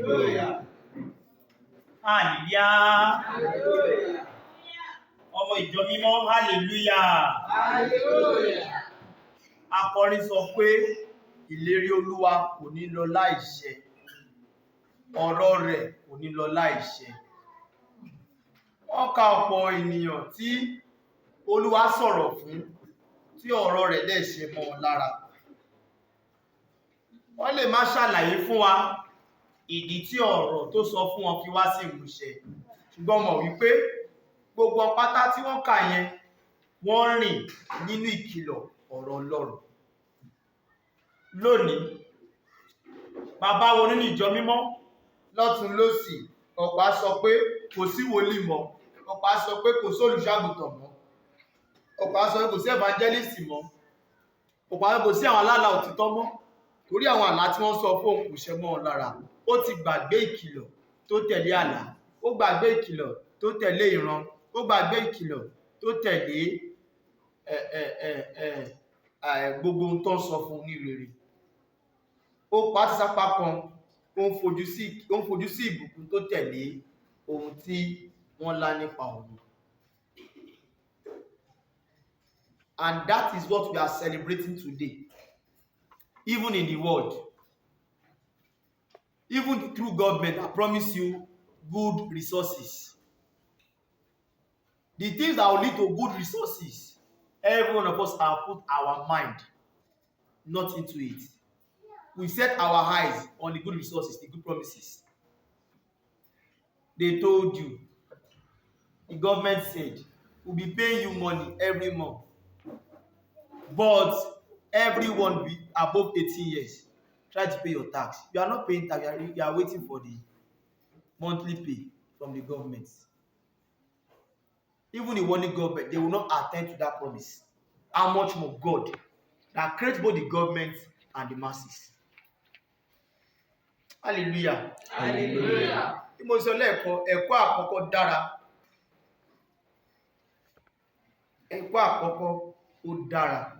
Hallelujah. Ọmọ ìjọ mímọ́, hallelujah. Akọrin sọ pé ìlérí Olúwa kò ní lọ láìṣẹ, ọ̀rọ̀ rẹ̀ kò ní lọ láìṣẹ. Wọ́n ka ọ̀pọ̀ ènìyàn tí Olúwa sọ̀rọ̀ fún, tí ọ̀rọ̀ rẹ̀ dẹ̀ ṣe mọ́ wọn lára. Wọ́n lè má ṣàlàyé fún wa ìdí tí ọ̀rọ̀ tó sọ fún wọn fi wá sí ìmúṣẹ, ṣùgbọ́n mọ̀ wípé gbogbo pátá tí wọ́n kà yẹn wọ́n rìn nínú ìkìlọ̀ ọ̀rọ̀ Ọlọ́run. Lónìí, bàbá wo nínú ìjọ mímọ́ lọ́tún lósì, ọ̀pá sọ pé kò sí wòlíì mọ́, ọ̀pá sọ pé kò sí olùṣọ́-àgùntàn mọ́, ọ̀pá sọ pé kò sí evangelist mọ́, ọ̀pá sọ pé kò sí àwọn alálà òtítọ́ mọ́, torí àwọn àlá tí wọ́n sọ fún òun kò ṣẹ mọ́ wọn lára. Ó ti gbàgbé ìkìlọ̀ tó tẹ̀lé àlá, ó gbàgbé ìkìlọ̀ tó tẹ̀lé ìran, ó gbàgbé ìkìlọ̀ tó tẹ̀lé gbogbo ohun tó ń sọ fún ní rere. Ó pa ti sápá kan, ó ń fojú sí ìbùkún tó tẹ̀lé ohun tí wọ́n lá nípa òun. And that is what we are celebrating today. Even in the world, even through government that promise you good resources. The things that will lead to good resources, every one of us have put our mind not into it. We set our eyes on the good resources, the good promises. They told you, the government said, we'll be paying you money every month. But everyone above 18 years, try to pay your tax. You are not paying tax, you are waiting for the monthly pay from the government. Even the warning government, they will not attend to that promise. How much more God that creates both the government and the masses? Hallelujah. Hallelujah. Mo sọ lẹ́ẹ̀kan, ẹ̀kọ́ àkọ́kọ́ dára. Ẹ̀kọ́ àkọ́kọ́ ó dára.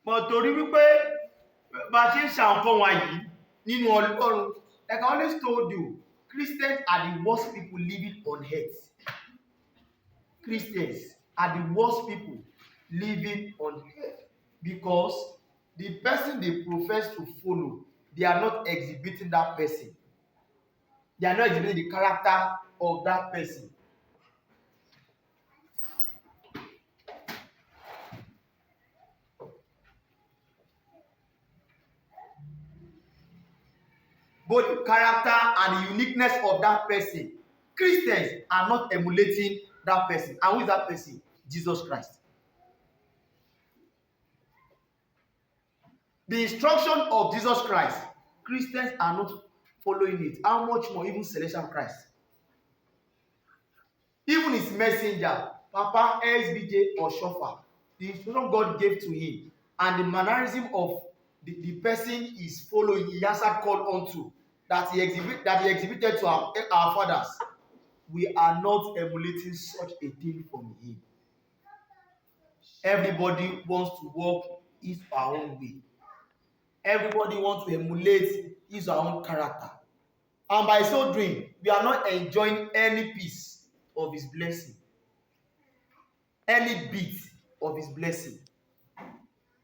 But torí wípé bá ṣe ń ṣàǹkan wa yìí nínú Ọlọ́run, like I always told you, Christians are the worst people living on earth. Christians are the worst people living on earth because the person they profess to follow, they are not exhibiting that person. They are not exhibiting the character of that person. Both the character and the uniqueness of that person. Christians are not emulating that person. And who is that person? Jesus Christ. The instruction of Jesus Christ, Christians are not following it. How much more even celestial Christ? Even his messenger, Papa, SBJ, or Shofar, the instruction God gave to him, and the mannerism of the person is following, he has called unto, that he exhibited to our fathers. We are not emulating such a thing from him. Everybody wants to walk his or her own way. Everybody wants to emulate his or her own character. And by so doing, we are not enjoying any piece of his blessing, any bit of his blessing,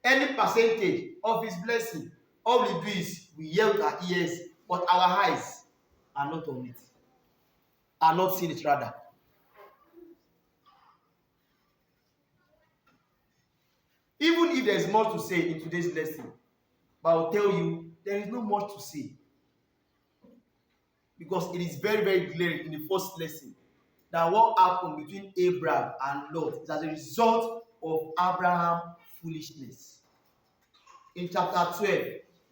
any percentage of his blessing. All we do is we hear with our ears, but our eyes are not on it, are not seeing it rather. Even if there is more to say in today's lesson, but I will tell you, there is not much to say. Because it is very, very clear in the first lesson that what happened between Abraham and Lot is as a result of Abraham's foolishness. In chapter 12,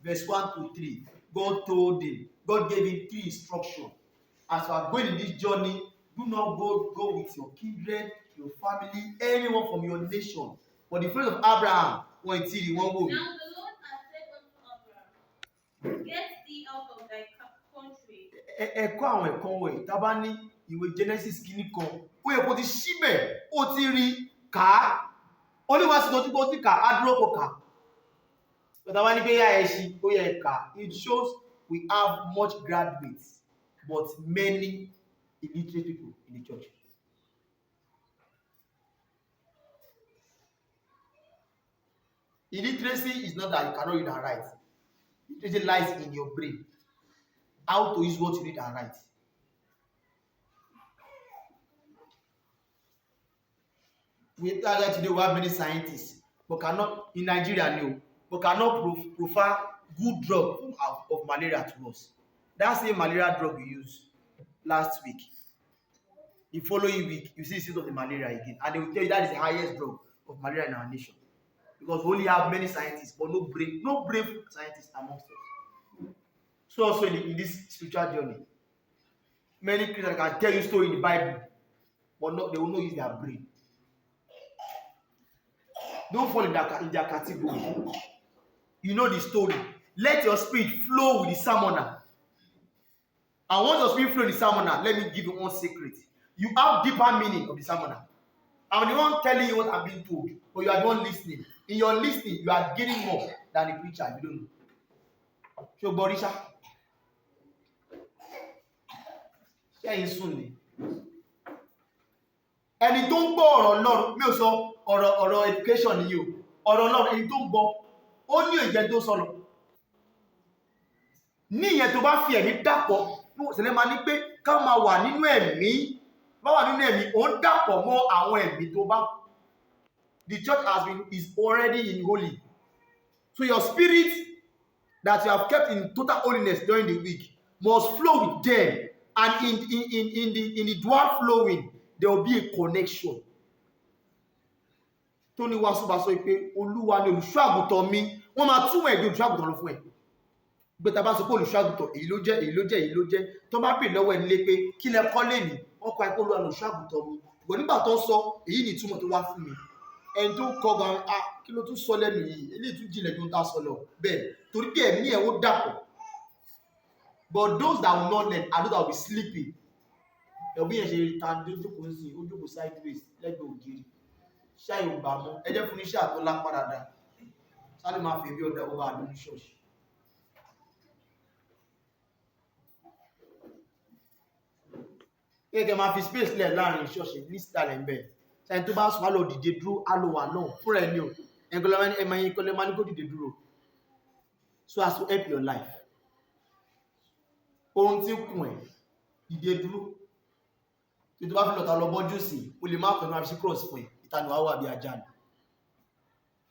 verse 1 to 3, God gave him 3 instructions. As you are going in this journey, do not go with your kindred, your family, anyone from your nation. For the friends of Abraham, when he won't go. Now the Lord has said unto Abraham, get thee out of thy country. Ẹ̀kọ́ àwọn ẹ̀kọ́ wọ̀nyí tá bá ní ìwé Genesis kìíní kan, ó yẹ kó ti síbẹ̀, ó ti rí kà á. Olúwa sì tó ti kà á dúró kó kà á. But I want to be it shows we have much graduates, but many illiterate people in the church. Illiteracy is not that you cannot read and write. Illiteracy lies in your brain. How to use what you read and write. Today we have many scientists, but cannot in Nigeria no, but cannot prefer good drug of malaria to us. That same malaria drug you used last week, the following week you see the symptoms of the malaria again, and they will tell you that is the highest drug of malaria in our nation, because we only have many scientists but no brain scientists amongst us. So also in this spiritual journey, many Christians can tell you story in the Bible, but they will not use their brain. Don't fall in their category. You know the story. Let your spirit flow with the sermoner. And once your spirit flow with the sermoner, let me give you one secret. You have deeper meaning of the sermoner. I'm the one telling you what I'm being told, but you are the one listening. In your listening, you are getting more than the preacher. You don't know. So, Borisha, share in soon. Ẹni tó ń gbọ́ ọ̀rọ̀ Ọlọ́run mi ò sọ ọ̀rọ̀ education ni yìí o ọ̀rọ̀ Ọlọ́run ẹni tó ń gbọ́ ó ní ìjẹ́ tó sọ̀rọ̀ ní ìyẹn tó bá fi ẹ̀mí dàpọ̀ ṣẹlẹ̀ máa ní pé ká máa wà nínú ẹ̀mí ó ń dàpọ̀ mọ́ àwọn ẹ̀mí tó bá. The church is already in holy, so your spirit that you have kept in total holiness during the week must flow with them, and in the dual flowing there will be a connection. Tony wàásù bá sọ pé Olúwa ni olùṣọ́ àgùntàn mi, wọ́n máa túmọ̀ èdè olùṣọ́ àgùntàn lọ fún ẹ. Gbẹ̀tà bá sọ pé olùṣọ́ àgùntàn èyí ló jẹ́ tó bá pè lọ́wọ́ ẹni lé pé kí lẹ kọ́ lẹ́nìí wọ́n kọ́ ẹ pé Olúwa ni olùṣọ́ àgùntàn mi, ṣùgbọ́n nígbà tó ń sọ èyí ni ìtumọ̀ tó wá fún mi. Ẹni tó kọ́ gan kí ló tún sọ lẹ́nu yìí eléyìí tún jìnlẹ̀ ju tá a sọ lọ bẹ́ẹ̀ torí pé ẹ̀mí ẹ̀ ó dàpọ̀. But those that will not learn are those that will be sleeping. Ẹ̀bí yẹn ṣe ta jókòó sí ó jókòó sideways lẹ́gbẹ̀ẹ́ ògiri ṣáà yóò gbà mọ́ ẹ jẹ́ fún iṣẹ́ àtọ́ lápá dáadáa sáré máa fi ẹbí ọ̀dà ọba àdúgbò ṣọ́ọ̀ṣì. Kéèké máa fi space lẹ̀ láàrin ṣọ́ọ̀ṣì ní sísàlẹ̀ ń bẹ̀ ṣáà tó bá sùn á lọ dìde dúró á lọ wà náà fúnra ẹni o ẹ̀yin kọ́lẹ́ máa ní kó dìde dúró so as to help your life. Ohun tí ń kùn ẹ̀ dìde dúró tí tó bá fi lọ́ta lọ bọ́jú sí o lè má pẹ̀lú àbíṣí cross fún ẹ̀ ìtànù àwọ̀ àbí ajá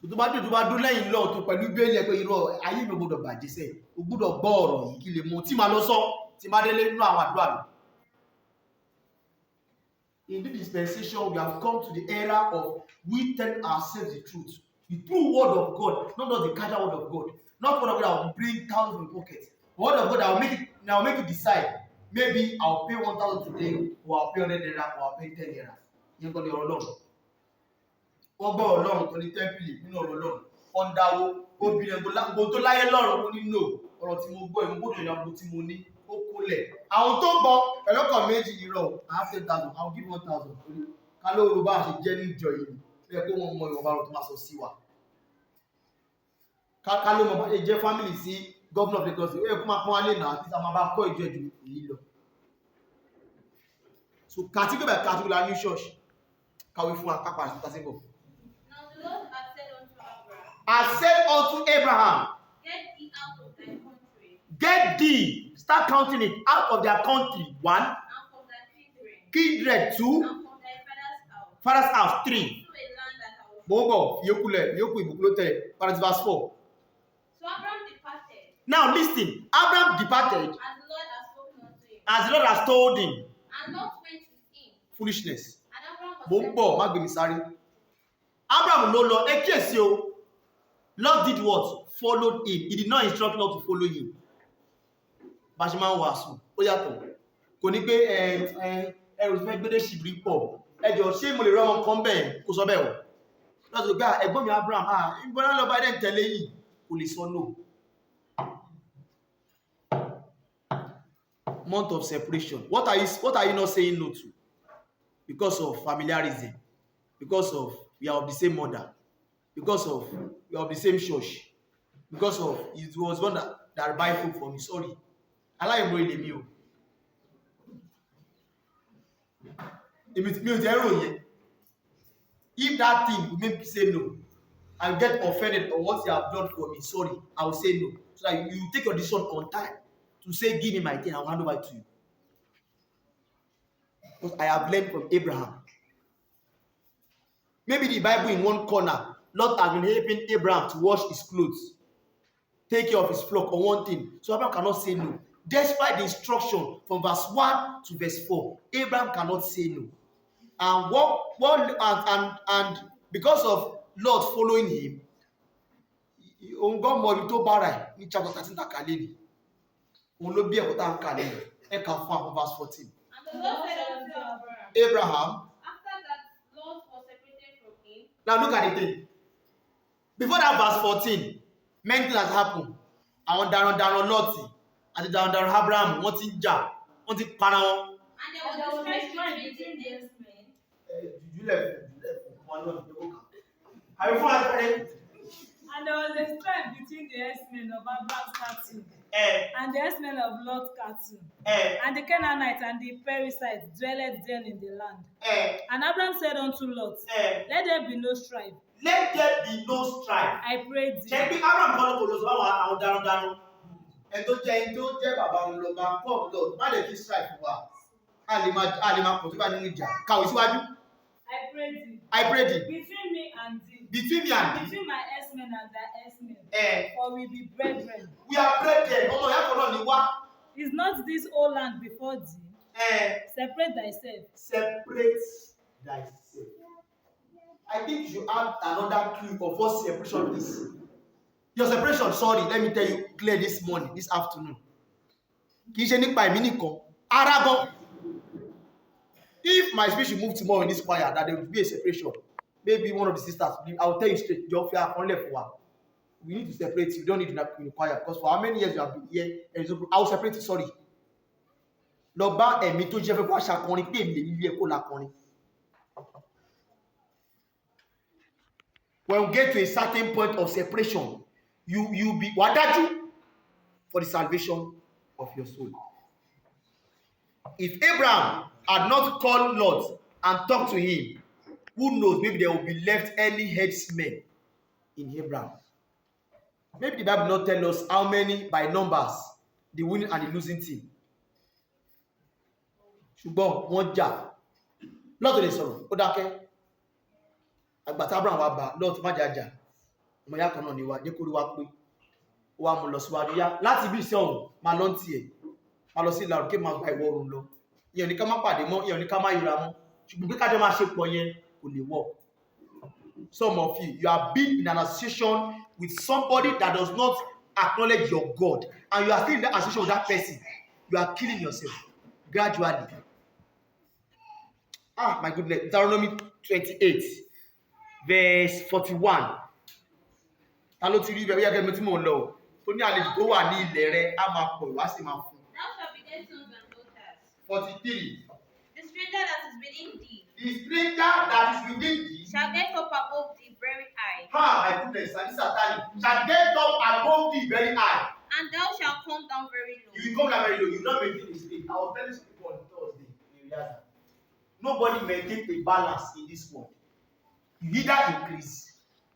ni tó bá dún lẹ́yìn lọ́ọ̀ tó pẹ̀lú bẹ́ẹ̀lì ẹ̀ pé irọ́ ayé mi gbọ́dọ̀ bàjẹ́ sẹ́ o gbọ́dọ̀ gbọ́ ọ̀rọ̀ yìí kí lè mú tí máa lọ sọ tí máa délé nínú àwọn àdúrà mi. In this dispensation we have come to the era of we tell ourselves the truth, the true word of God, not just the casual word of God, not word of God that will bring thousands in pocket, word of God that will make you decide. Maybe I'll pay 1,000 today, or I'll pay 100 naira, or I'll pay 10 naira. Yẹn kọ́ ni ọ̀rọ̀ Ọlọ́run. Wọ́n gbọ́ Ọlọ́run tó ní tẹ́ḿpìlì nínú ọ̀rọ̀ Ọlọ́run. Wọ́n dáwó, obìnrin gbogbo tó láyé lọ́rùn ó ní no. Ọ̀rọ̀ tí mo gbọ́ ìmúgbòdò ìyàwó tí mo ní ó kúnlẹ̀. Àwọn tó gbọ́ ẹlọ́kọ̀ méjì irọ́, I have 10,000, I'll give 1,000. Ká ló rò bá ṣe jẹ́ níjọ yìí, ó yẹ kó wọ́n mọ ìwọ̀nba ọ̀rọ̀ tó máa sọ sí wa. Ká ló mọ bá ṣe jẹ́ family sí Governor of Lagos, ó yẹ kó máa pọ́n wálé náà àti sáà máa bá kọ́ ìjọ ìjọ èyí lọ. So category by category la new church. Can we find a couple of things? Now the Lord had said unto Abraham, I said unto Abraham, get thee out of thy country, get thee, start counting it, out of their country, 1, and from thy kindred, 2, and from thy father's house, 3. to a land that I will show thee. Verse 4. So Abraham departed, Now listen, Abraham departed as the Lord had spoken unto him, as the Lord has told him. and Lot went with him. Foolishness. And Abraham was Abraham no Lord, Lot did what? Followed him. He did not instruct Lot to follow him. Bashman wàásù, ó yàtọ̀. Kò ní pé ẹrù tí fẹ́ gbédé ṣìbìrì pọ̀. Ẹjọ́ ṣé mo lè rọ́mọ kan bẹ́ẹ̀ kó sọ bẹ́ẹ̀ wọ̀. Lọ́sọ̀ gbá ẹ̀gbọ́n mi Abraham, ìbọn lọ bá dẹ̀ ń tẹ̀lé yìí, kò lè sọ no. Month of separation. What are you not saying no to? Because of familiarism, because of we are of the same mother, because of we are of the same church. because of it was one that buy food for me. Sorry. Aláìmọ̀ ilé mi o. Mi ò jẹ́ rò yẹn. If that thing will make me say no, I get offended on what you have done for me, sorry, I will say no. So that you take your decision on time to say, give me my thing, I will hand over to you. Because I have learned from Abraham. Maybe the Bible in one corner, Lord has been helping Abraham to wash his clothes, take care of his flock on one thing. So Abraham cannot say no. Despite the instruction from verse 1 to verse 4, Abraham cannot say no. And because of Lord following him, God mọ ibi tó bára ẹ̀ ní chapter 13 tàkàlẹ́ ni. Òun ló bí ẹ̀kọ́ tá ń kà lẹ́yìn. Ẹ kà fún àwọn verse 14. And the Lord said unto Abraham. after that Lot was separated from him. Now look at the thing. Before that verse 14, many things has happened. Àwọn darandaran Lọ́ọ̀tì àti darandaran Abraham wọ́n ti ń jà, wọ́n ti para wọn. And there was a strife between the men. And there was a strife between the herdsmen of Abraham's cattle and the herdsmen of Lot's cattle. And the Canaanites and the Perizzites dwelled then in the land. And Abraham said unto Lot, let there be no strife. Let there be no strife. I pray thee. Ṣé bí Abraham kọ́ ló kò lọ sọ báwọn àwọn darandaran? Ẹni tó jẹ́ bàbá òun lọ bá pọ̀ lọ, má lè fi strife wà. A lè máa pọ̀ tó bá nínú ìjà. Kàwé síwájú. I pray thee. I pray thee. Between me and thee. Between me and thee. Between my herdsmen and thy herdsmen. For we be brethren. We are brethren. Ọmọ ìyá kan náà ni wá. Is not this whole land before thee? Separate thyself. Separate thyself. I think you should add another clue of what separation is. Your separation, sorry, let me tell you clear this morning, this afternoon. Kì í ṣe nípa èmi nìkan. Ara gan. If my speech should move tomorrow in this choir, that there will be a separation. Maybe one of the sisters, I will tell you straight, Jofia, only for one. We need to separate you. You don't need to be in the choir. Because for how many years you have been here, I will separate you, sorry. Lọ bá ẹ̀mí tó jẹ́ fẹ́ kó aṣàkọrin pé èmi lè nílé ẹ̀kọ́ lakọrin. When we get to a certain point of separation, you be wadaju for the salvation of your soul. If Abraham had not called Lot and talked to him, who knows, maybe there will be left any headsmen in Abraham. Maybe the Bible will not tell us how many by numbers, the winning and the losing team. Ṣùgbọ́n wọ́n jà. Lot lè sọ̀rọ̀, ó dákẹ́. Àgbàtà Abraham wá bá Lot má jà. Ọmọ ìyá kan náà ni wá, jẹ́ kó rí wá pé. Ó wá mú lọ síwájú yá. Láti bí iṣẹ́ ọ̀hún, máa lọ ti ẹ̀. Máa lọ sí ìlà òkè máa gba ìwọ̀ oòrùn lọ. Ìyẹn ní ká má pàdé mọ́, ìyẹn ní ká má yíra mọ́. Ṣùgbọ́n pé kájọ máa ṣe pọ̀ yẹn kò lè wọ̀. Some of you are being in an association with somebody that does not acknowledge your God, and you are still in that association with that person. You are killing yourself gradually. My goodness. Deuteronomy 28, verse 41. Ta ló ti rí ibẹ̀ bí yàgẹ́ mi tí mò ń lọ? Tó ní àlejò tó wà ní ilẹ̀ rẹ̀ á máa pọ̀ ìwá sì máa fún. Thou shalt beget sons and daughters. 43. The stranger that is within thee The stranger that is within thee shall get up above thee very high, my goodness, and this Satan shall get up above thee very high. and thou shalt come down very low. You will come down very low. You will not maintain a state. I was telling some people on Thursday in Riyadh. Nobody maintains a balance in this world. You either increase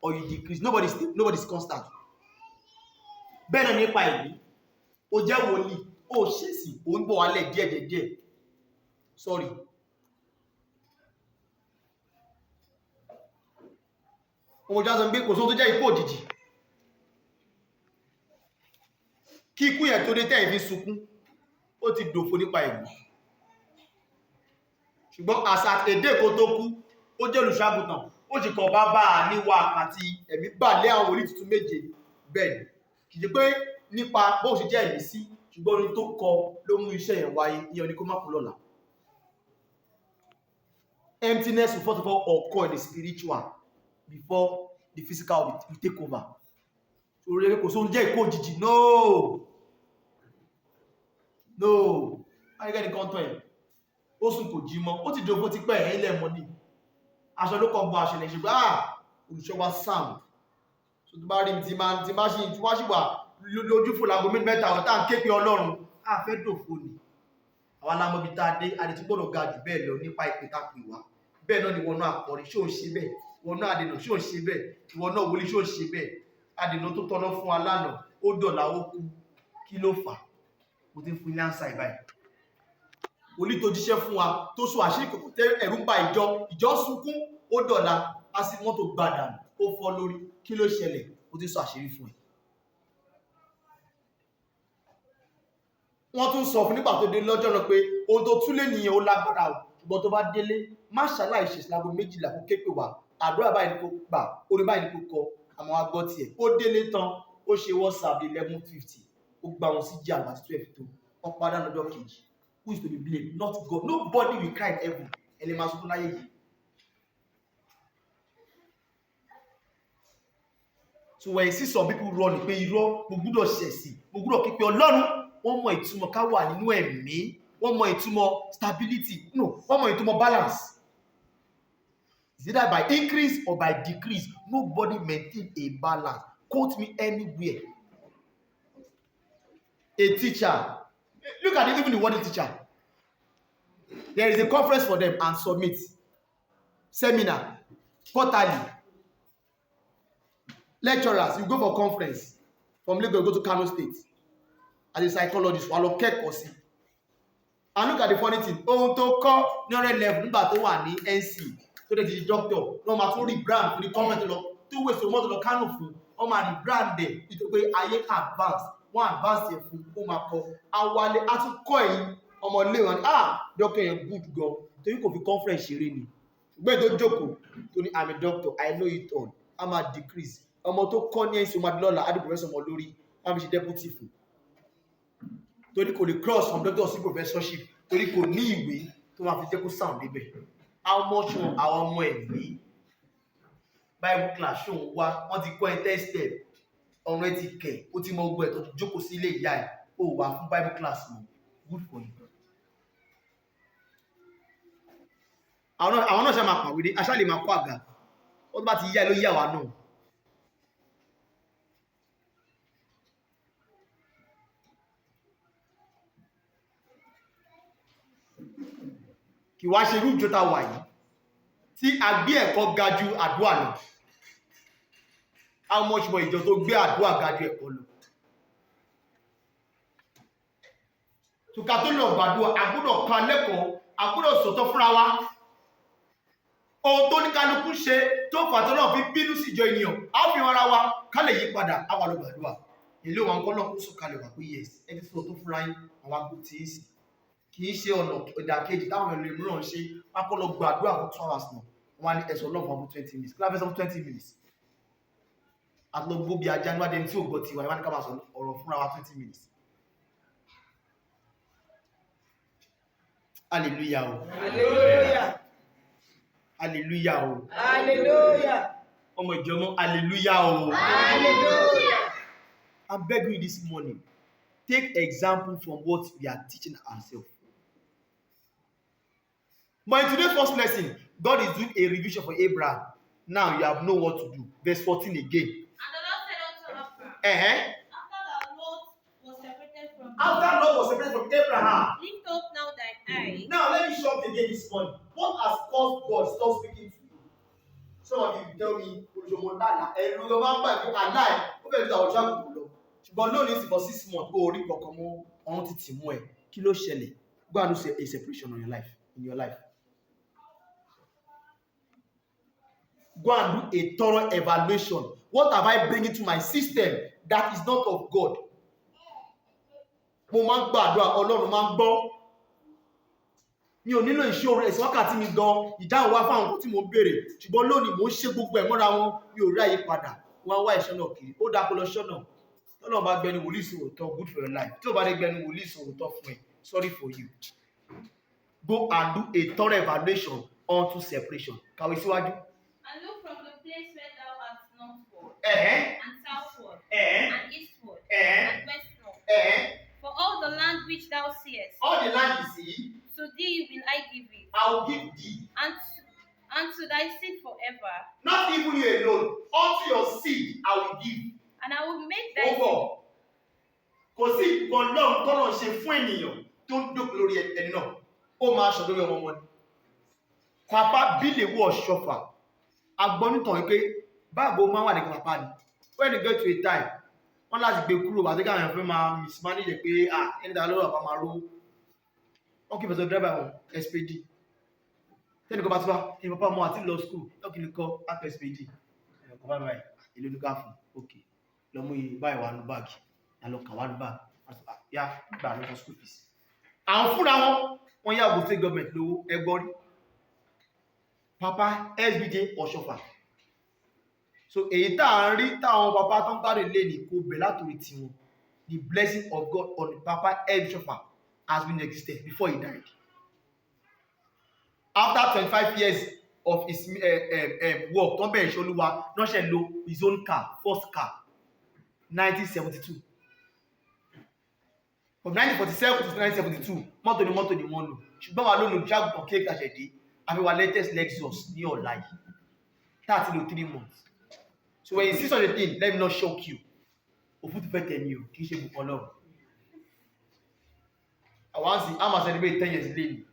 or you decrease. Nobody is constant. Bẹ́ẹ̀ náà nípa ìlú, ó jẹ́ wòlíì, ó ṣèṣì, ó ń bọ̀ wálẹ̀ díẹ̀. Sorry. Ọmọ ìjọ sọ pé kò sóhun tó jẹ́ ikú òjijì. Kí ikú yẹn tó dé tẹ́ ìfi sunkún, ó ti dòfo nípa ìlú. Ṣùgbọ́n àṣà èdè kó tó kú, ó jẹ́ olùṣàgùtàn, ó sì kọ̀ bàbá níwà àti ẹ̀mí bà lé àwọn wòlíì tuntun méje bẹ́ẹ̀ ni. Kì í ṣe pé nípa bó ṣe jẹ́ ẹ̀mí sí, ṣùgbọ́n orin tó kọ ló mú iṣẹ́ yẹn wáyé, ìyẹn ni kó má kú lọ́la. Emptiness will first of all occur in the spiritual before the physical will take over. Orí kò sóhun jẹ́ ikú òjijì, no. Ayẹ́gẹ́ ni kọ́ntọ́ ẹ̀. Ó sùn kò jí mọ́, ó ti dògbò ti pẹ́ ẹ̀ ilẹ̀ mọ́ ní. Aṣọ ló kọ́ bọ́ aṣọ ilẹ̀ ṣùgbọ́n olùṣọ́ wa sound. tó bá rí mi tí máa ṣì wà lójú fò láago mẹ́ta ọ̀tá ń ké pe Ọlọ́run a fẹ́ dòfo ni àwọn alámọ̀bí tá a dé a lè tún gbọ́dọ̀ ga jù bẹ́ẹ̀ lọ nípa ìpè tá a pè wá bẹ́ẹ̀ náà ni ìwọ náà akọrin ṣé ò ń ṣe bẹ́ẹ̀ ìwọ náà àdènà ṣé ò ń ṣe bẹ́ẹ̀ ìwọ náà wòlíì ṣé ò ń ṣe bẹ́ẹ̀ àdènà tó tọ́nà fún wa lánàá ó dọ̀là ó kú kí ló fà mo ti ń fún ilé àǹsà ìbáyìí wòlíì tó jíṣẹ́ fún wa tó sọ àṣírí kòkò tẹ́ ẹ̀rù ń ba ìjọ sunkún ó dọ̀là a sì mọ́tò gbàdànù ó fọ́ lórí kí ló ṣẹlẹ̀ mo ti sọ àṣírí fún ẹ. wọ́n tún sọ fún nígbà tó dé lọ́jọ́ náà pé ohun tó túlé nìyẹn ó lágbára o ṣùgbọ́n tó bá délé má ṣàlàyé ṣe láago 12 kó ké pè wá àdúrà báyìí ni kò gbà orin báyìí ni kò kọ àmọ́ wá gbọ́ tiẹ̀ ó délé tán ó ṣe WhatsApp 11:50 ó gba wọn sí jà àti 12 tó wọ́n padà lọ́jọ́ kejì who is to be blamed not God nobody will cry in heaven ẹni máa sọ fún láyé yìí. So when you see some people run pé irọ́ mo gbúdọ̀ ṣẹ̀sì mo gbúdọ̀ képe Ọlọ́run wọ́n mọ ìtumọ̀ ká wà nínú ẹ̀mí wọ́n mọ ìtumọ̀ stability no wọ́n mọ ìtumọ̀ balance. Is it that by increase or by decrease nobody maintain a balance quote me anywhere. A teacher look at it, even the word teacher there is a conference for them and submit seminar quarterly. Lecturers, you go for conference from Lagos, go to Kano State as a psychologist, wà lọ kẹ́kọ̀ọ́ sí. And look at the funny thing, ohun tó kọ́ ní ọ̀rẹ́ level nígbà tó wà ní NC tó dẹ̀ ti di doctor, wọ́n máa tún rebrand fún the conference lọ, tó wé so mọ́tò lọ Kano fún, wọ́n máa rebrand dẹ̀ nítorí pé ayé advance, wọ́n advance yẹn fún, ó máa kọ́. Awalẹ̀ á tún kọ́ ẹ̀yìn ọmọ ilé wọn, doctor yẹn good gan, torí kò fi conference ṣeré ni. Ṣùgbọ́n ètò jókòó tó ní I'm a doctor, I know it all, a máa decrease. Ọmọ tó kọ́ ní ẹ̀sìn ọmọdé lọ́la á di professor ọmọ lórí wọ́n fi ṣe deputy fún torí kò lè cross from doctor sí professorship torí kò ní ìwé tó máa fi jẹ́ kó sound débẹ̀. How much more àwọn ọmọ ẹ̀mí Bible class ṣòun wá wọ́n ti kọ́ ẹ tested ọ̀run ẹ ti kẹ̀ ó ti mọ ogun ẹ̀ tó jókòó sí ilé ìyá ẹ̀ ó wà fún Bible class mọ́ good for you. àwọn náà ṣe máa pàwé aṣá lè máa kọ́ àga ó bá ti yá ẹ ló yá wa náà. Kì wá ṣe irú ìjọta wà yìí tí a gbé ẹ̀kọ́ ga ju àdúrà lọ. How much more ìjọ tó gbé àdúrà ga ju ẹ̀kọ́ lọ. Tùkà tó lọ gbàdúrà àgbọ́dọ̀ kan lẹ́kọ̀ọ́ àgbọ́dọ̀ sọ̀tọ̀ fúnra wa. Ohun tó ní kálukú ṣe tó fàtọ́ náà fi bínú sí ìjọ ènìyàn a ó fi ara wa ká lè yí padà àwa lọ gbàdúrà. Ilé wa ń kọ́ náà kó sọ̀kalẹ̀ wà pé yes ẹ ti sọ̀tọ̀ fúnra yín àwọn agbó tí ń sìn. Kì í ṣe ọ̀nà ìdàkejì táwọn ènìyàn mìíràn ṣe wọ́n kọ́ lọ gbàdúrà fún 2 hours náà wọ́n á ní ẹ̀sọ̀ lọ́wọ́ fún 20 minutes kíláfẹ́ sọ 20 minutes àti lọ gbó bí ajá níwájú ẹni tí ò gbọ́ tiwa ìwádìí ká máa sọ ọ̀rọ̀ fúnra wa 20 minutes. Hallelujah o. Hallelujah. Hallelujah o. Hallelujah. Ọmọ ìjọmọ́ hallelujah o. Hallelujah. I'm begging you this morning, take example from what we are teaching ourselves. But in today's first lesson, God is doing a revision for Abraham. Now you have know what to do. Verse 14 again. And the Lord said unto Abraham, After Lot was separated from Abraham. lift up now thine eyes. Now let me show up again this morning. What has caused God to stop speaking to you? Some of you tell me, but no need for 6 months. Go read Kokomo on Titimwe. Kilo Shelley. Go and do a separation on your life. In your life. Go and do a thorough evaluation. What have I bringing to my system that is not of God? Mo máa ń gbàdúrà Ọlọ́run máa ń gbọ́. Mi ò nílò ìṣòro ẹ̀sìn wákàtí mi gan ìdáhùn wá fáwọn nǹkan tí mo ń béèrè ṣùgbọ́n lónìí mo ń ṣe gbogbo ẹ̀ mọ́ra wọn mi ò rí àyè padà wọn wá ìṣọ́nà kiri ó dáko lọ ṣọ́nà tọ́lọ́ bá gbẹni wòlíì sòótọ́ good for your life tí ò bá dé gbẹni wòlíì sòótọ́ fún ẹ sorry for you. Go and do a thorough evaluation unto separation. Kàwé síwájú. And look from the place where thou art northward, And and southward, and and eastward, and and westward. For all the land which thou seest, all the land you see, to thee will I give it, I will give thee. and and to thy seed forever. Not even you alone. Unto your seed I will give. And I will make thy Over. Kò sí nǹkan náà tọ́lọ̀ ṣe fún ènìyàn tó ń dókè lórí ẹni náà. Ó máa ṣọ̀ lórí ọmọ wọn. Papa bí lè wọ ṣọfà. Agbọ́nítàn wípé báàgò máa wà ní papa ni. When you get to a time, wọ́n láti gbé kúrò àti káwọn èèyàn fẹ́ máa mismanage pé ẹni tàà lọ́rọ̀ àpá máa ró. Wọ́n kí pẹ̀sọ̀ driver wọn SPD. Tẹ́nì kan bá tí wá, ẹni papa mọ́ àti lọ school, lọ́kì ní kọ́ àpẹ SPD. Ẹ̀kọ́ bá báyìí, ìlú ní ká fún, okay. Lọ mú iye báyìí wà ní báàgì, lọ kà wà ní báàgì, yá gbà lọ fún school fees. Àwọn fúnra wọn, wọ́n yá ògùn state government lówó ẹgbọ́n rí. Papa SBJ ọ̀ṣọ́fà. So èyí tá ń rí táwọn papa tó ń tàrí lé ní kò bẹ̀ látòrí tiwọn. The blessing of God on the Papa El-Bethel has been existed before he died. After 25 years of his work, tó bẹ̀rẹ̀ ìṣolúwa náà ṣe lo his own car, first car, 1972. From 1947 to 1972, mọ́tò ni wọ́n lò. Ṣùgbọ́n wà lónìí jágùn kéèkì àṣẹ̀dé, àfi wà latest Lexus ní ọ̀la yìí. 3 months. So when you see such a thing, let me not shock you. Òfútù fẹ́ tẹ̀ mí o, kì í ṣe bùkọ́ lọ́rùn. I want to see, I'm a celebrate 10 years later.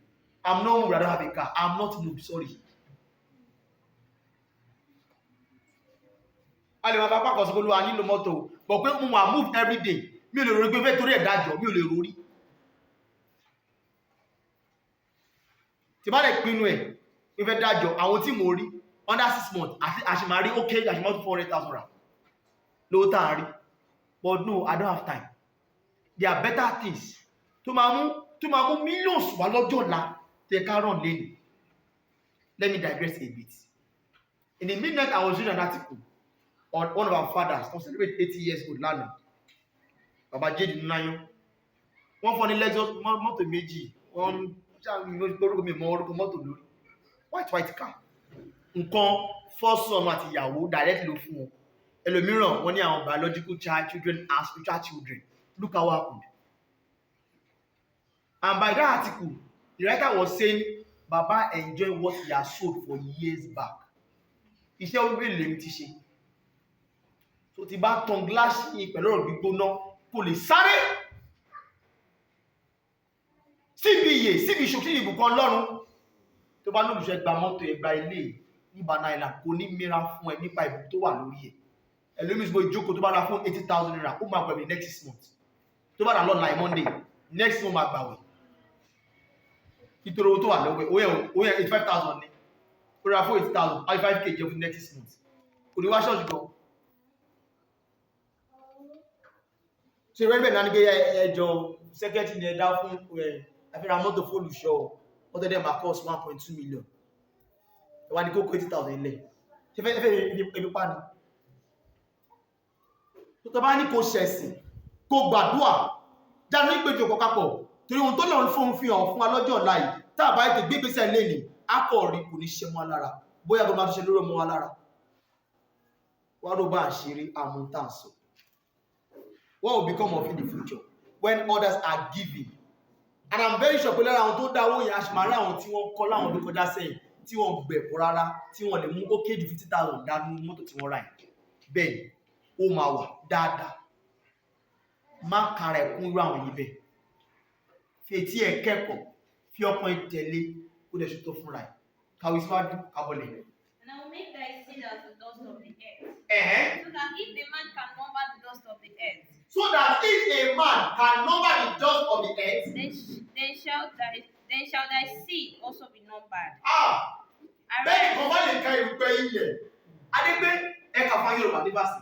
I'm not moved, I don't have a car. I'm not moved, sorry. A lè máa bá pàkọ̀ sí olúwa nílò mọ́tò, but pé mo máa move every day. Mi ò lè rí pé fẹ́ torí ẹ̀dájọ́, mi ò lè rórí. Tí bá lè pinnu ẹ̀, pé fẹ́ dájọ́, àwọn tí mo rí, under 6 months, àṣìmárí okay, àṣìmárí 400,000 rand. Lówó tá a rí. But no, I don't have time. There are better things. To mamu millions wà lọ́jọ́ ọ̀la tẹ ká run lẹ́nu. Let me digress a bit. In the midnight, I was reading an article on one of our fathers who celebrated 80 years old lánàá. Baba J. Nunayo. Wọ́n fọ́ ní Lexus mọ́tò méjì. Wọ́n orúkọ mi mọ orúkọ mọ́tò lórí. White car. Nǹkan first son àti ìyàwó direct ló fún wọn. Ẹlòmíràn wọ́n ní àwọn biological children and spiritual children. Look how happened. And by that article, the writer was saying, Baba enjoyed what he has sold for years back. Iṣẹ́ orí lè ti ṣe. So ti bá tan glass yìí pẹ̀lú ọ̀rọ̀ gbígbóná kò lè sáré. Síbi ìṣòkí ìbùkún Ọlọ́run tó bá ní olùṣẹ́ gba mọ́tò ẹgbà ilé ní Banana Island kò ní mìíràn fún ẹ nípa ìbùkún tó wà lórí ẹ̀. Ẹlòmíì sọ ìjókòó tó bá ra fún 80,000 naira ó máa gbẹ̀mí next 6 months. Tó bá rà lọ́la Monday, next month máa gbàwẹ̀. Nítorí owó tó wà lọ́wọ́ ó yẹ 85,000 ní. Ó ra fún 80,000, 5k jẹ́ fún next 6 months. Kò ní wá ṣọ́ọ̀ṣì gan. Ṣé rẹ́ bẹ́ẹ̀ náà ní pé ẹjọ́ sẹ́kẹ́tì ní ẹ̀dá fún àfihàn mọ́tò fóònù ṣọ́ mọ́tò dẹ̀ máa cost 1.2 million. Ẹwà ní kó kó 80,000 ilẹ̀. Ṣé fẹ́ ebi pa ni? Tó bá ní kó ṣẹ̀sìn, kó gbàdúà, jáde ní ìpéjọ pọ̀ papọ̀, torí ohun tó lọ́run fún fi hàn fún wa lọ́jọ́ ọ̀la yìí, tá bá ètè gbé ìgbésẹ̀ lẹ́ni, akọ̀rí kò ní ṣe mọ́ lára, bóyá tó máa tó ṣe lórí ọmọ wa lára. Wá ló bá àṣírí àmúntànsọ. What will become of in the future when others are giving? And I'm very sure pé lára àwọn tó dáwó yẹn aṣèmárí àwọn tí wọ́n kọ́ láwọn ọdún kọjá sẹ́yìn, tí wọ́n gbẹ̀kọ́ rárá, tí wọ́n lè mú ó kéde 50,000 dánú mọ́tò tí wọ́n rà yìí. Bẹ́ẹ̀ni, ó máa wà dáadáa. Má kàrà ẹ̀kún irú àwọn yìí bẹ́ẹ̀. Fi etí ẹ̀ kẹ́kọ̀ọ́, fi ọkàn ìtẹ̀lé, ó dẹ̀ ṣètò fúnra ẹ̀. Kàwé síwájú, kábọ̀lẹ̀. And I will make thy seed as the dust of the earth. So that if a man can number the dust of the earth, so that if a man can number the dust of the earth, then shall thy seed also be numbered. Bẹ́ẹ̀ni kan wá lè ka irúgbẹ́ ilẹ̀. Adégbé ẹ̀ka fún Yorùbá dé bá sí.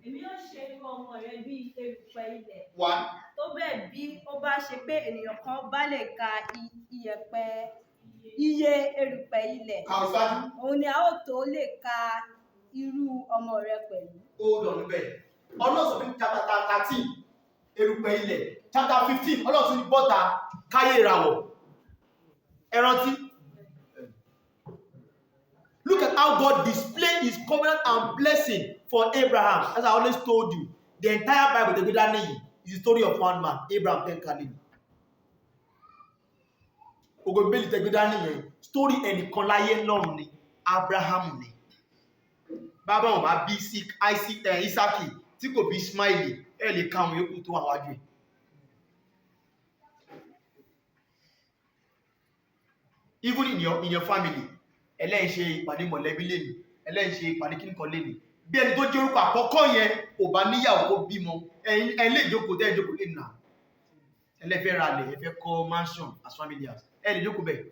Èmi yóò ṣe irú ọmọ rẹ bí erùpẹ̀ ilẹ̀. One. Tó bẹ́ẹ̀ bí ó bá ṣe pé ènìyàn kan bá lè ka iye erùpẹ̀ ilẹ̀. Kàwùsájú. Òun ni a ó tó lè ka irú ọmọ rẹ pẹ̀lú. Hold on níbẹ̀. Ọlọ́sọ̀ ní chapter 13, erùpẹ̀ ilẹ̀. Chapter 15, ọlọ́sọ̀ ní bọ́ta káyé ìràwọ̀. Ẹ rántí. Look at how God displayed his covenant and blessing for Abraham. As I always told you, the entire Bible, the Bible is the story of one man, Abraham Tenkalin. Ogo Bíbélì tẹ́ gbé dání yẹn, story ẹnìkan láyé lọ́run ni, Abraham ni. Bàbá wọn bá bí Isaki tí kò bí Ismaili, ẹ lè ka àwọn yòókù tó wà wájú ẹ̀. Even in your family, ẹlẹ́yìn ṣe ìpàdé mọ̀lẹ́bí lẹ́nu, ẹlẹ́yìn ṣe ìpàdé kíníkan lẹ́nu. Bí ẹni tó jẹ́ orúkọ àkọ́kọ́ yẹn ò bá níyàwó kó bímọ, ẹ̀yin lè jókòó tẹ́ ìjókòó lẹ́nu náà. Ẹlẹ́fẹ́ ra lẹ̀, ẹfẹ́ kọ́ mansion as family house. Ẹ lè jókòó bẹ́ẹ̀.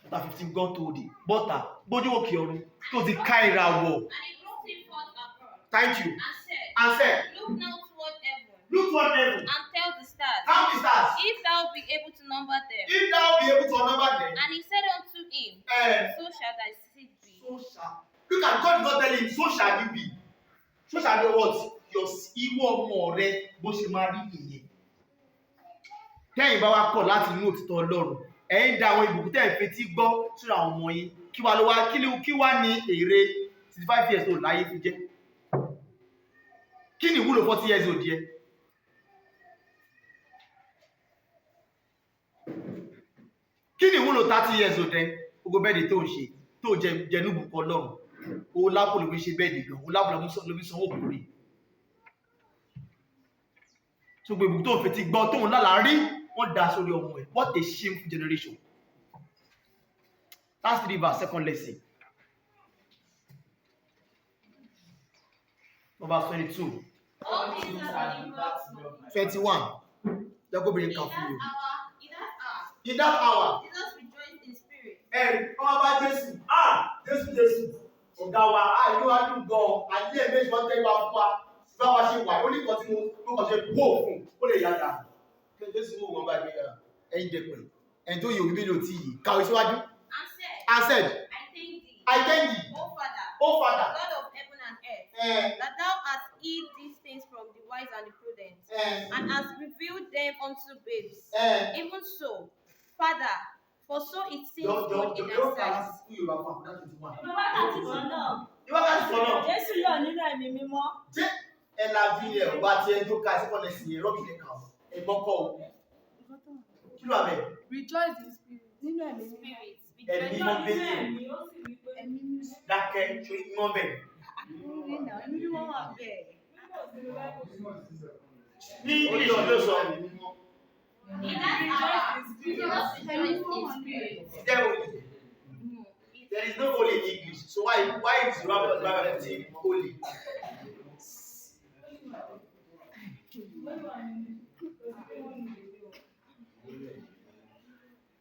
Chapter 15 God told him, bọ́tà, gbójú òkè ọ̀run tó ti ká ìràwọ̀. And he brought him forth abroad. Thank you. And said, And said, Look now toward heaven. look toward heaven. And tell the stars. Count the stars. If thou be able to number them. If thou be able to number them, And he said unto him, and So shall thy seed be. so shall. Look at God is not telling him, so shall you be. So shall you what? Your ìwọ ọmọ rẹ bó ṣe máa rí nìyẹn. Tẹ́yìn bá wá kọ̀ láti inú òtítọ́ Ọlọ́run, ẹ̀yin dá àwọn ìbùkún tẹ́ ẹ̀ fetí gbọ́ sórí àwọn ọmọ yín. Kí wá ní èrè 65 years old láyé fi jẹ́? Kí ni ìwúlò 40 years old yẹ? Kí ni ìwúlò 30 years old ẹ? Gbogbo bẹ́ẹ̀dì tó ń ṣe, tó jẹ níbùkún Ọlọ́run. Owó lápò ló fi ṣe bẹ́ẹ̀dì gan, owó lápò ló fi sanwó òkúrè. So gbogbo ìbùkún tó ń fetí gbọ́, tó ń lálàá rí, wọ́n dá sórí ọmọ ẹ̀. What a shameful generation. That's 3 verse, second lesson. Verse 22. All things are in God's mind. 21. Jacob bring come for you. In that hour, In that hour, Jesus rejoiced in spirit. and come about Jesus. Jesus. Ọ̀gá wa, ìlú wa dùn gan-an. Àyè méjì wọ́n tẹ́ gbà fún wa. Bá wa ṣe wà, ó ní kan tí mo kàn ṣe bó fún, ó lè yára. Jésù mú wọn bá gbé yàrá. Ẹyin dẹ̀pẹ̀. Ẹni tó yẹ òbí bílò tí yìí. Kàwé síwájú. And said, I thank thee, O O Father, God of heaven and earth, that thou hast hid these things from the wise and the prudent, and hast revealed them unto babes. Even so, Father, for so it seems good in thy sight. Jésù yọ̀ nínú ẹ̀mí mímọ́. Ẹ la vi ẹ̀ wá tí ẹ tó ka ẹsẹ̀ kọ́lẹ̀ sí ẹ̀ rọ́bì lè kà ọ́. Ẹ̀gbọ́n kọ́ ọ. Kí ló wà bẹ́ẹ̀? Rejoice in spirit. Nínú ẹ̀mí mímọ́. Spirit, Ẹ̀mí rejoice mọ́ Nínú bẹ́ẹ̀. ẹ̀mí, ó sì wí pé, Ẹ̀mí mímọ́. Dákẹ́ ṣe mọ́ bẹ́ẹ̀. Ẹ̀mí mímọ́ wà bẹ́ẹ̀. Ní English ló sọ. in that hour, Jesus rejoiced in spirit. There is no holy in English. So why is Bible saying holy?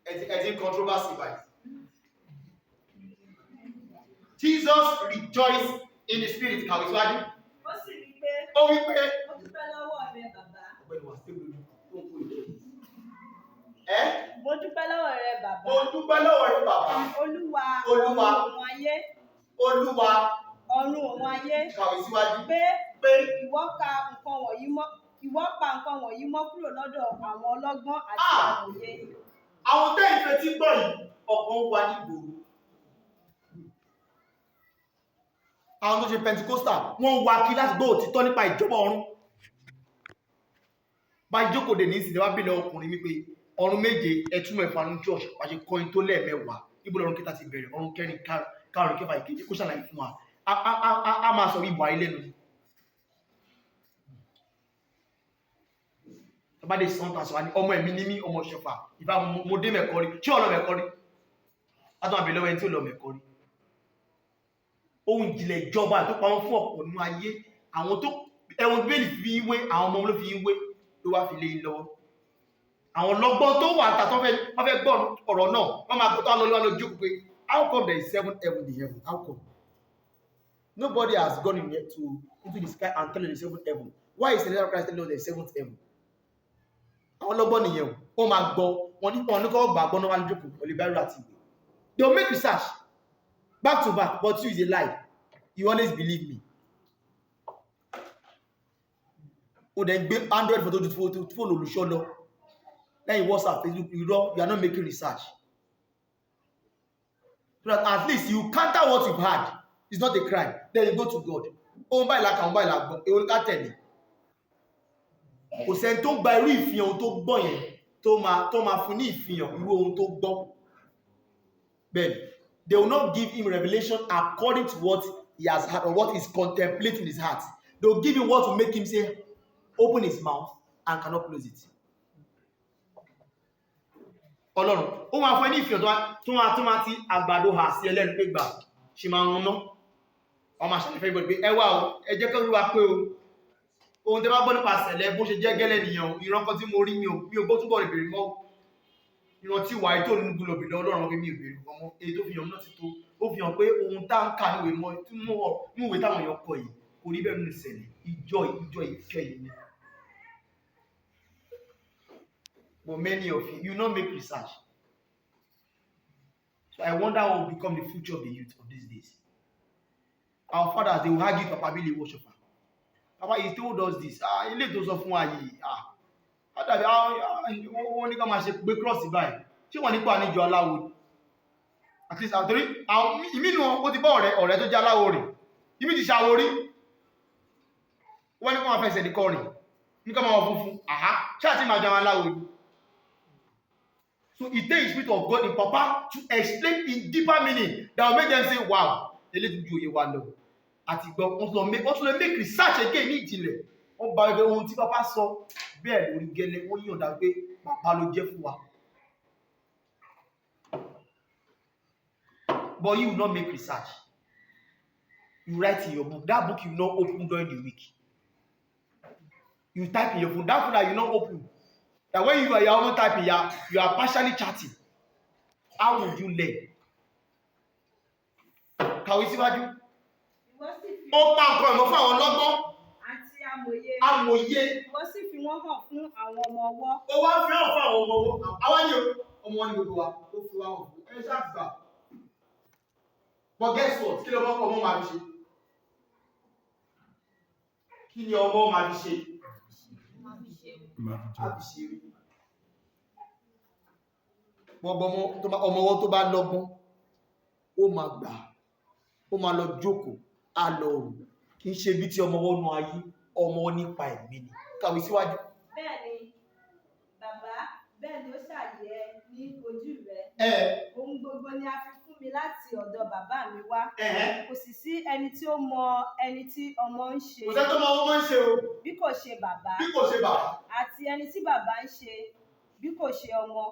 It's in controversy, guys. Jesus rejoiced in the spirit. Can we swallow? ó sì wí pé, Ó wí pé. ó dúpẹ́ lọ́wọ́ rẹ bàbá. Mo dúpẹ́ lọ́wọ́ rẹ bàbá. Mo dúpẹ́ lọ́wọ́ rẹ bàbá. Olúwa Olúwa. ọ̀run òun ayé. Olúwa. Ọ̀run òun ayé. Kàwé síwájú. Pé Pé ìwọ pa nǹkan wọ̀nyí mọ́ kúrò lọ́dọ̀ àwọn ọlọ́gbọ́n àti Ah! àwọn òye. àwọn tẹ́ ìfẹ́ tí gbọ́ yìí ọ̀kan wà nígboro. Àwọn tó ṣe Pentecostal wọ́n wá kí láti gbọ́ òtítọ́ nípa ìjọba ọ̀run. Bá ìjókòó dè ní ìsìnlẹ̀ wá bílẹ̀ ọkùnrin wípé ọ̀run méje ẹtúmọ̀ ìfànú church wàṣẹ kọrin tó lẹ́ẹ̀mẹ́wàá ibo lọ́run kẹta ti bẹ̀rẹ̀ ọ̀run kẹrin karùn kẹfà ìkeje kó ṣàlàyé fún wa a máa sọ ìbò ayé lẹ́nu. Tọ́bádé sọ́ńtà sọ wá ní ọmọ ẹ̀mí ní mí ọmọ ṣẹfà ìbá mo dé mẹ́kọrí tí ọ̀lọ́ mẹ́kọrí látọ̀ àbẹ̀ lọ́wọ́ ẹni tí ó lọ mẹ́kọrí. Ohun ìjìnlẹ̀ ìjọba tó pa wọ́n fún ọ̀pọ̀ nínú ayé àwọn tó ẹ̀wọ̀n bíbélì fi ń wé àwọn ọmọ ló fi ń wé ló wá fi lé lọ́wọ́. Àwọn lọ́gbọ́n tó wà tà tó fẹ́ gbọ́ ọ̀rọ̀ náà wọ́n máa gbọ́tọ́ lọ́wọ́ lójú pé how come there is 7 heaven in heaven? How come? Nobody has gone in yet into the sky and tell you the 7th heaven. Why is the Lord Christ telling us the 7th heaven? Àwọn lọ́gbọ́n nìyẹn wọ́n máa gbọ́ wọn ní kọ́ gbàgbọ́ náà wá lójú kò olùbẹ́rù àti ìwé. They will make research back to back but you is a lie. You always believe me. O dẹ̀ gbé Android photo to phone olùṣọ́ lọ. Then you WhatsApp, Facebook, you are not making research. So that at least you counter what you've had. It's not a crime. Then you go to God. Oh, by like and by like, it will not tell you. kò sẹ́ni tó gba irú ìfihàn ohun tó gbọ́ yẹn tó máa fún ní ìfihàn irú ohun tó gbọ́. Bẹ́ẹ̀ni, they will not give him revelation according to what he has heard or what is contemplating in his heart. They will give him what will make him say, open his mouth and cannot close it. Ọlọ́run, ó máa fún ní ìfihàn tó máa ti àgbàdo hà sí ẹlẹ́nu pé gbà ṣe máa rán náà. Wọ́n máa ṣàlẹ̀ fẹ́ ìbọn pé ẹwà o, ẹ jẹ́ kí Olúwa pé o. Ohun tẹ́ bá gbọ́ nípa ṣẹlẹ̀ bó ṣe jẹ́ gẹ́lẹ́ nìyàn, ìran kan tí mo rí mi ò gbọ́ túbọ̀ rẹ̀ bèrè mọ́. Ìran tí wà tó nínú gbọ́lọ̀ bèrè Ọlọ́run pé mi ò bèrè ọmọ èyí tó fi hàn náà ti tó. Ó fi hàn pé ohun tá ń kà níwèé mọ́ tí mú ìwé táwọn èèyàn kọ yìí kò rí bẹ́ẹ̀ nínú ìṣẹ̀lẹ̀ ìjọ ìkẹyìn ni. But many of you not make research. So I wonder what will become the future of the youth of these days. Our fathers, they will argue Papa Billy worshiper. Papa, he told us this. He let us off one year. Wọ́n ní ká máa ṣe gbé cross báyìí. Ṣé wọ́n nípa níjọ aláwo? At least àtòrí, ìmínú ó ti bọ́ ọ̀rẹ́ tó jẹ́ aláwo rẹ̀. Ìmí ti ṣàwó rí. Wọ́n ní ká máa fẹsẹ̀ ní kọrin. Ní ká máa wọ funfun. Ṣé àti máa jẹun aláwo ni? So it takes the Spirit of God in Papa to explain in deeper meaning that will make them say, wow, eléyìí ju òye wa lọ. Àti gbọ́, wọ́n tún lè make research again ní ìjìnlẹ̀. Wọ́n bá ẹgbẹ́ ohun tí Papa sọ bẹ́ẹ̀ lórí gẹ́lẹ́, wọ́n yíyànda pé Papa ló jẹ́ fún wa. But you will not make research. You write in your book. That book you will not open during the week. You type in your phone. That phone that you will not open. That when you are your own typing, you are partially chatting. How would you learn? Kàwé síwájú. Ó pa nǹkan ìmọ̀ fún àwọn ọlọ́gbọ́n. Àti amòye. Amòye. Ìwọ sì fi wọ́n hàn fún àwọn ọmọ ọwọ́. Ó wá fi hàn fún àwọn ọmọ ọwọ́. Àwọn ni ọmọ wọn ni gbogbo wa. Ó fi wá hàn fún. Ẹ ṣáà gbà. But guess what? Kí ló mọ́ ọmọ máa fi ṣe? Kí ni ọmọ máa fi ṣe? Ọmọ ọwọ́ tó bá lọ́gbọ́n ó máa gbà, ó máa lọ jókòó, á lọ rò, kì í ṣe bí tí ọmọ ọwọ́ nú ayé, ọmọ nípa ẹ̀mí ni. Kàwé síwájú. Bẹ́ẹ̀ni, bàbá, bẹ́ẹ̀ ni ó ṣàyẹ ní ojú rẹ̀. Ohun gbogbo ni a fi fún mi láti ọ̀dọ̀ bàbá mi wá. Kò sì sí ẹni tí ó mọ ẹni tí ọmọ ń ṣe. Kò sẹ́ni tó mọ ọmọ ń ṣe o. Bí kò ṣe bàbá. Bí kò ṣe bàbá. Àti ẹni tí bàbá ń ṣe bí kò ṣe ọmọ.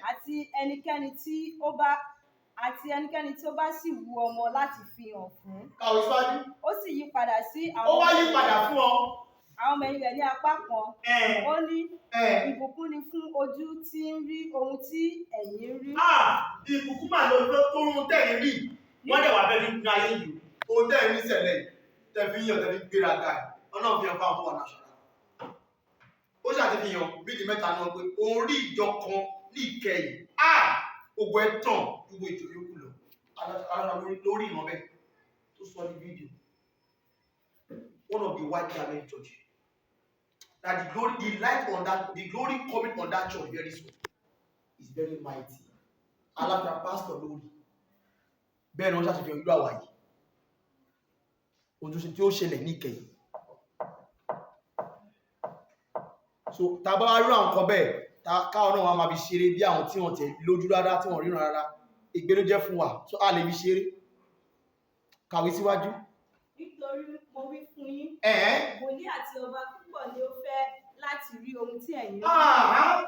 Àti ẹnikẹ́ni tí ó bá sì wu ọmọ láti fi hàn fún. Kàwé síwájú. Ó sì yí padà sí àwọn. Ó wá yí padà fún ọ. Àwọn ọmọ ẹ̀yìn rẹ̀ ní apá kan. Ó ní ìbùkún ni fún ojú tí ń rí ohun tí ẹ̀yin rí. Ìbùkún mà ló tó rún tẹ̀yìn rí. Wọ́n dẹ̀ wà bẹ́ẹ̀ ní ayé yìí. Ohun tẹ̀yìn rí ṣẹlẹ̀ tẹ̀fí yàn tẹ̀fí gbéraga ẹ̀. Ọlọ́run fi hàn fáwọn tó wà náà. Ó ṣàtìfihàn bíi mẹ́ta náà pé òun rí ìjọ kan ní ìkẹyìn. Ogun ẹ̀ tàn gbogbo ìjọ yòókù lọ. Alára lórí ìran bẹ́ẹ̀ tó sọ ní fídíò. One of the white garment church. That the glory coming on that church very soon is very mighty. Alága pastor lórí. Bẹ́ẹ̀ ni wọ́n ṣàṣeyọrí ìlú àwàyè. Ohun tí ó ṣẹlẹ̀ ní ìkẹyìn. So tàbá wá rí àwọn kan bẹ́ẹ̀ káwọn náà wọ́n máa fi ṣeré bí àwọn tí wọ́n tẹ̀ lójú rárá tí wọ́n ríran rárá. Ègbé ló jẹ́ fún wa. So a lè fi ṣeré. Kàwé síwájú. Nítorí mo wí fún yín. Wòlíì àti ọba púpọ̀ ni ó fẹ́ láti rí ohun tí ẹ̀yin rí.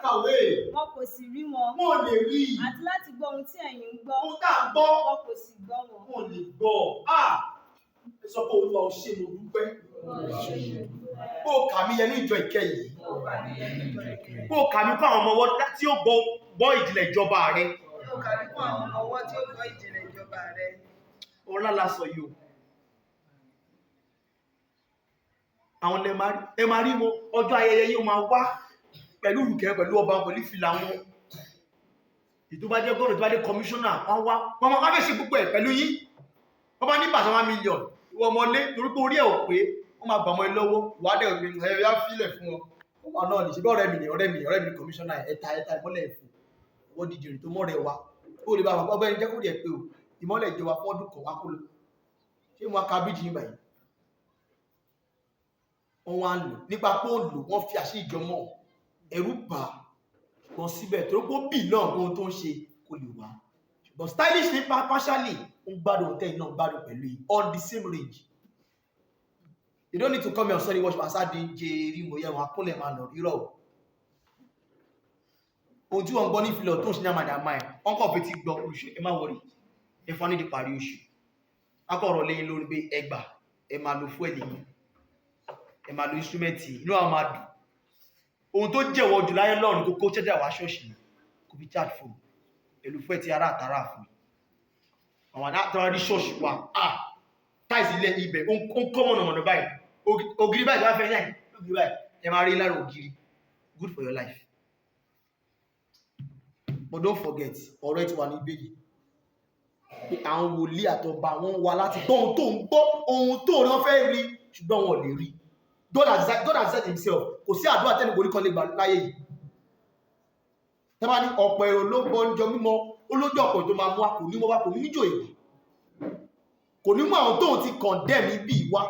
Kàwé. Wọn kò sì rí wọn. Wọ́n lè rí. Àti láti gbọ́ ohun tí ẹ̀yin ń gbọ́. Ohun tá à ń gbọ́. Wọn kò sì gbọ́ wọn. Wọ́n lè gbọ́. Ẹ sọ pé Olúwa ó ṣe mo dúpẹ́. Bó kà mí yẹn ní ìjọ ìkẹyìn. Bó kà mí kọ́ àwọn ọmọ ọwọ́ tí ó gbọ́ ìjìnlẹ̀ ìjọba rẹ. Bó kà mí kọ́ àwọn ọmọ ọwọ́ tí ó gbọ́ ìjìnlẹ̀ ìjọba rẹ. Ọlá la sọ yìí o. Àwọn ẹ máa rí wọn ọjọ́ ayẹyẹ yìí ó máa wá pẹ̀lú ìrùkẹ́ pẹ̀lú ọba pẹ̀lú ìfìlà wọn. Ìtúbájẹ́ gọ́ọ̀rọ̀ ìtúbájẹ́ kọmíṣọ́nà wọ́n wá wọ́n máa fẹ́ ṣe gbogbo ẹ̀ pẹ̀lú yín. Wọ́n bá ní bàtà 1 million ìwọ ọmọlé torí pé orí ẹ̀ ò pé wọ́n máa gbàmọ́ ẹ lọ́wọ́ wàdẹ̀ ẹ̀yà fílẹ̀ fún wọn. Ọba náà ní ṣe bí ọ̀rẹ́ mi kọmíṣọ́nà ẹ̀ta ìmọ́lẹ̀ ẹ̀fọ́ owó dídìrì tó mọ́ rẹ̀ wá. Ó lè bá wọn ọgbẹ́ni jẹ́ kó rí ẹ̀ pé o ìmọ́lẹ̀ ìjọba fọ́dún kan wá kó lọ. Ṣé wọn ka bíjì yín báyìí? wọ́n wá ń lò nípa pé ó ń lò wọ́n fi àṣírí ìjọ mọ́ ẹ̀rù bà wọ́n síbẹ̀ tó gbó bì náà ohun tó ń ṣe kò lè wá ṣùgbọ́n stylish nípa partially ń gbádùn tẹ́yìn náà gbádùn pẹ̀lú yìí on the same range. You don't need to come here on Sunday worship and start doing jerry mo yẹ wọn akúnlẹ̀ máa lọ rírọ̀ ojú wọn gbọ́ ní ìfilọ̀ tó ń ṣe ní àmàdàmá ẹ̀ wọ́n kọ̀ fi ti gbọ́ oṣù ẹ má wọrí ẹ fọ́n ní di parí oṣù akọ̀rọ̀ lẹ́yìn lórí pé ẹgbà ẹ máa lo fún ẹ̀lẹ́yìn ẹ máa lo instrumenti inú àwọn máa dùn ohun tó jẹ́wọ́ jù láyé lọ́run kókó ṣẹ́jà wá ṣọ́ọ̀ṣì kò fi chat fún ẹ̀lú fún ẹ̀ ti ara àtàrà fún àwọn àtàrà rí ṣọ́ọ̀ṣì wa táìsì ilẹ̀ ibẹ̀ ó ń kọ́ mọ̀nà báyìí ògiri báyìí wá fẹ́ yẹn ògiri báyìí ẹ máa rí lára ògiri good for your life but don't forget ọ̀rọ̀ ẹ ti wà ní ìbéèrè pé àwọn wòlíì àtọba wọn wá láti gbọ́ ohun tó ń gbọ́ ohun tó rí wọn fẹ́ rí ṣùgbọ́n wọn ò lè rí God has said himself kò sí àdúrà tẹ́lẹ̀ borí kan lè gbà láyé yìí tẹ́bá ní ọ̀pọ̀ èrò ló bọ́ ń jọ mímọ́ olójú ọ̀pọ̀ tó máa mú wa kò ní mọ́ wa kò ní níjò èyí kò ní mú àwọn tóun ti condemn ibi wá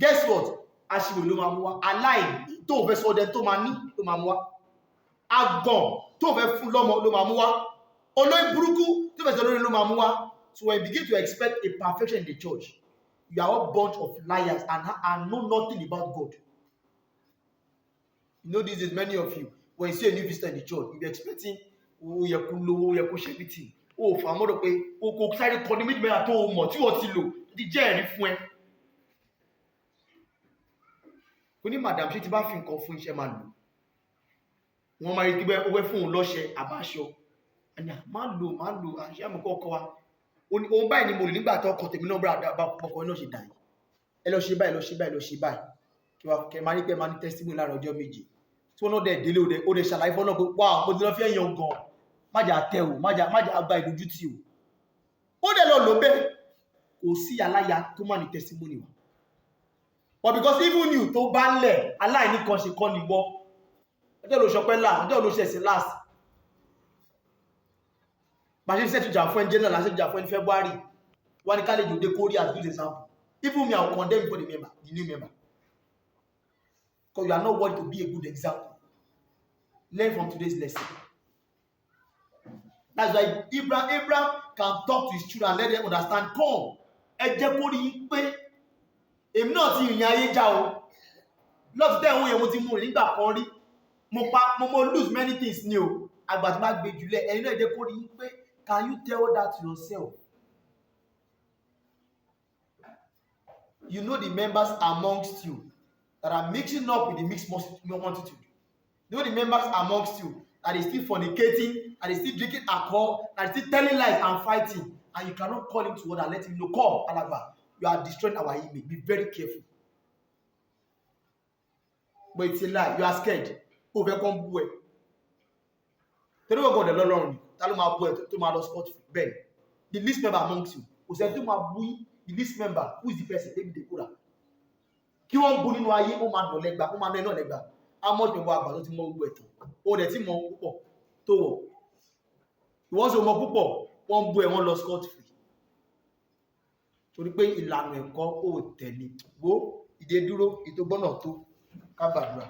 guess what aṣíwò ló máa mú wa aláìní tóun fẹ́ sọ ọdẹ tó máa ní ló máa mú wa agàn tóun fẹ́ fún lọ́mọ ló máa mú wa olóyìn burúkú tó fẹ́ sọ lórí ló máa mú wa. So when you begin to expect a perfection in the church you are all bunch of liars and know nothing about God. You know these days many of you when you see a new visitor in the church you be expecting ó yẹ kó lówó ó yẹ kó ṣe everything ó fà mọ́dọ̀ pé ó kò sáré kọ́ ní méjì mẹ́ta tó mọ̀ tí wọ́n ti lò ti jẹ́ ẹ̀rí fún ẹ. Ó ní madam ṣé ti bá fi nǹkan fún iṣẹ́ máa lò wọ́n máa rí kí bẹ́ẹ̀ ó wẹ́ fún òun lọ́ṣẹ àbáṣọ ẹni máa lò àṣẹ àmọ́kọ́ ọkọ wa òun báyìí ni mo lè nígbà tó ọkọ tèmi náà bá ọkọ náà ṣe dà yìí ẹ lọ ṣe báyìí lọ ṣe báyìí lọ ṣe báyìí kí máa ní pé máa ní testimony láàrin ọjọ́ méje tí wọ́n náà dẹ̀ délé ó dẹ̀ ṣàlàyé fọ́nà pé wà mo ti lọ fẹ́ yan gan májà tẹ o májà gba ìdójútì o ó dẹ̀ lọ lò bẹ́ẹ̀ kò sí aláya tó máa ní testimony wa but because even you tó bá ń lẹ̀ aláìní kan ṣe kọ́ ni wọ́ ọjọ́ ló ṣọpẹ́ là ọjọ́ ló ṣẹ̀sìn last bá ṣe ṣẹ́tù jà fún ẹjẹ́ náà láṣẹ́ jà fún ẹni February wọ́n ní kálẹ̀ jòdè kórí as good example even me I will condemn you for the new member because you are not worthy to be a good example. Learn from today's lesson. That's why Abraham can talk to his children and let them understand come ẹ jẹ́ kó rí pé èmi náà ti ìrìn ayé já o lọ́tí tẹ́ ìwọ̀n yẹn mo ti mú rìn nígbà kan rí mo lose many things ní o àgbà tí máa gbé jùlẹ̀ ẹ̀yin náà ẹ jẹ́ kó rí pé can you tell that to yourself? You know the members amongst you that are mixing up with the mixed multitude. You know the members amongst you that is still fornicating, that is still drinking alcohol, that is still telling lies and fighting, and you cannot call him to order and let him know, come, Alaba, you are destroying our image. Be very careful. But it's a lie. You are scared. Who will come bú ẹ? Tell me what the Lord on you. Tell me how to my spot Ben. The least member amongst you. Who said to my boy, the least member, who is the person? David the Kura. Kí wọ́n bú nínú ayé, ó máa nà lẹ́gbàá, ó máa nà iná lẹ́gbàá. How much people àgbà tó ti mọ gbogbo ẹ̀tọ́? Ó dẹ̀ tí mọ púpọ̀ tó wọ̀. Ìwọ́n sọ mọ púpọ̀, wọ́n bú ẹ, wọ́n lọ scot free. Torí pé ìlànà ẹ̀kọ́ ó tẹ̀lé. Wo ìdè dúró, ìtògbọ́nà tó ká gbàdúrà.